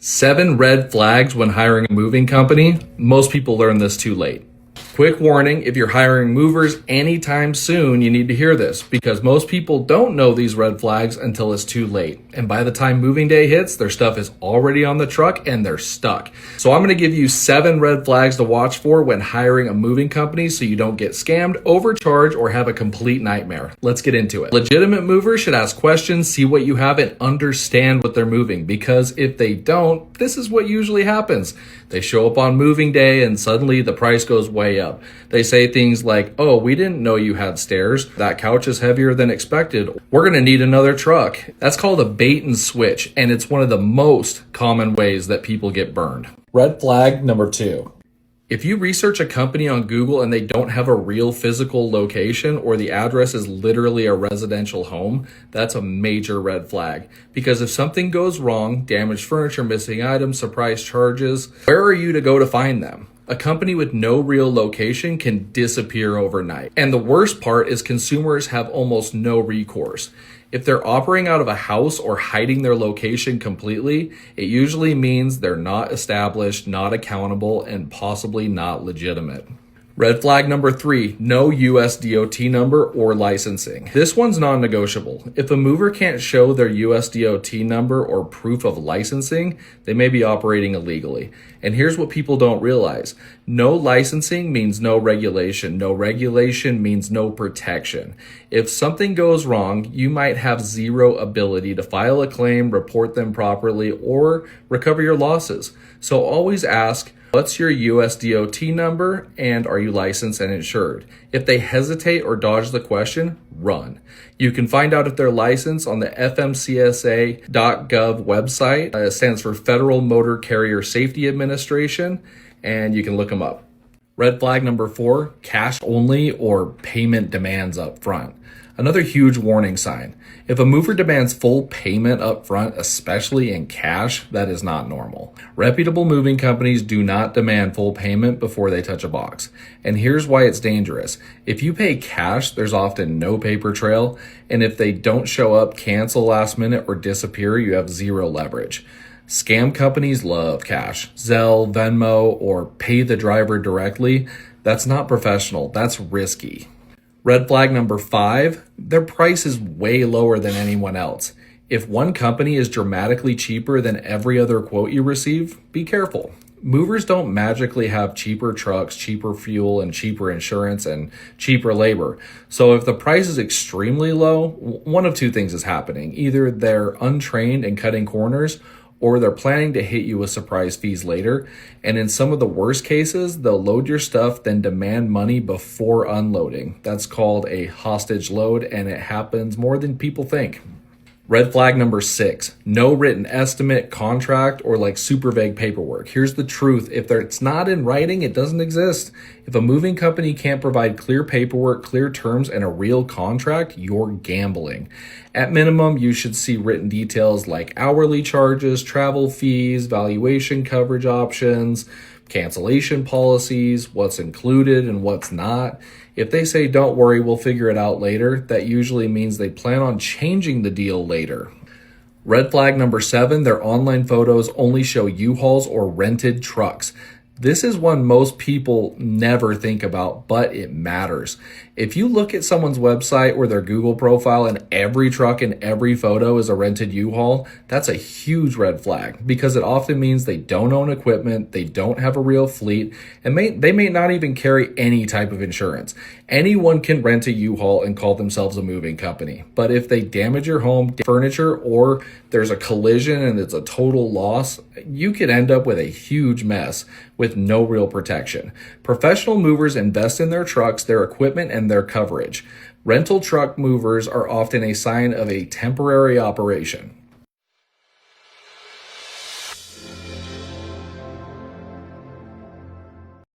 7 red flags when hiring a moving company. Most people learn this too late. Quick warning, if you're hiring movers anytime soon, you need to hear this because most people don't know these red flags until it's too late. And by the time moving day hits, their stuff is already on the truck and they're stuck. So I'm going to give you 7 red flags to watch for when hiring a moving company so you don't get scammed, overcharged, or have a complete nightmare. Let's get into it. Legitimate movers should ask questions, see what you have, and understand what they're moving because if they don't, this is what usually happens. They show up on moving day and suddenly the price goes way up. They say things like, oh, we didn't know you had stairs. That couch is heavier than expected. We're going to need another truck. That's called a bait and switch, and it's one of the most common ways that people get burned. Red flag number 2. If you research a company on Google and they don't have a real physical location or the address is literally a residential home, that's a major red flag. Because if something goes wrong, damaged furniture, missing items, surprise charges, where are you to go to find them? A company with no real location can disappear overnight. And the worst part is consumers have almost no recourse. If they're operating out of a house or hiding their location completely, it usually means they're not established, not accountable, and possibly not legitimate. Red flag number 3, no US DOT number or licensing. This one's non-negotiable. If a mover can't show their US DOT number or proof of licensing, they may be operating illegally. And here's what people don't realize. No licensing means no regulation. No regulation means no protection. If something goes wrong, you might have zero ability to file a claim, report them properly, or recover your losses. So always ask, what's your US DOT number and are you licensed and insured? If they hesitate or dodge the question, run. You can find out if they're licensed on the fmcsa.gov website. It stands for Federal Motor Carrier Safety Administration, and you can look them up. Red flag number 4, cash only or payment demands up front. Another huge warning sign. If a mover demands full payment up front, especially in cash, that is not normal. Reputable moving companies do not demand full payment before they touch a box. And here's why it's dangerous. If you pay cash, there's often no paper trail. And if they don't show up, cancel last minute, or disappear, you have zero leverage. Scam companies love cash. Zelle, Venmo, or pay the driver directly. That's not professional. That's risky. Red flag number 5, their price is way lower than anyone else. If one company is dramatically cheaper than every other quote you receive, be careful. Movers don't magically have cheaper trucks, cheaper fuel, and cheaper insurance, and cheaper labor. So if the price is extremely low, one of 2 things is happening. Either they're untrained and cutting corners, or they're planning to hit you with surprise fees later. And in some of the worst cases, they'll load your stuff, then demand money before unloading. That's called a hostage load, and it happens more than people think. Red flag number 6, no written estimate, contract, or like super vague paperwork. Here's the truth. If it's not in writing, it doesn't exist. If a moving company can't provide clear paperwork, clear terms, and a real contract, you're gambling. At minimum, you should see written details like hourly charges, travel fees, valuation coverage options, cancellation policies, what's included and what's not. If they say, don't worry, we'll figure it out later, that usually means they plan on changing the deal later. Red flag number 7, their online photos only show U-Hauls or rented trucks. This is one most people never think about, but it matters. If you look at someone's website or their Google profile and every truck in every photo is a rented U-Haul, that's a huge red flag because it often means they don't own equipment, they don't have a real fleet, and they may not even carry any type of insurance. Anyone can rent a U-Haul and call themselves a moving company. But if they damage your home, furniture, or there's a collision and it's a total loss, you could end up with a huge mess with no real protection. Professional movers invest in their trucks, their equipment, and their coverage. Rental truck movers are often a sign of a temporary operation.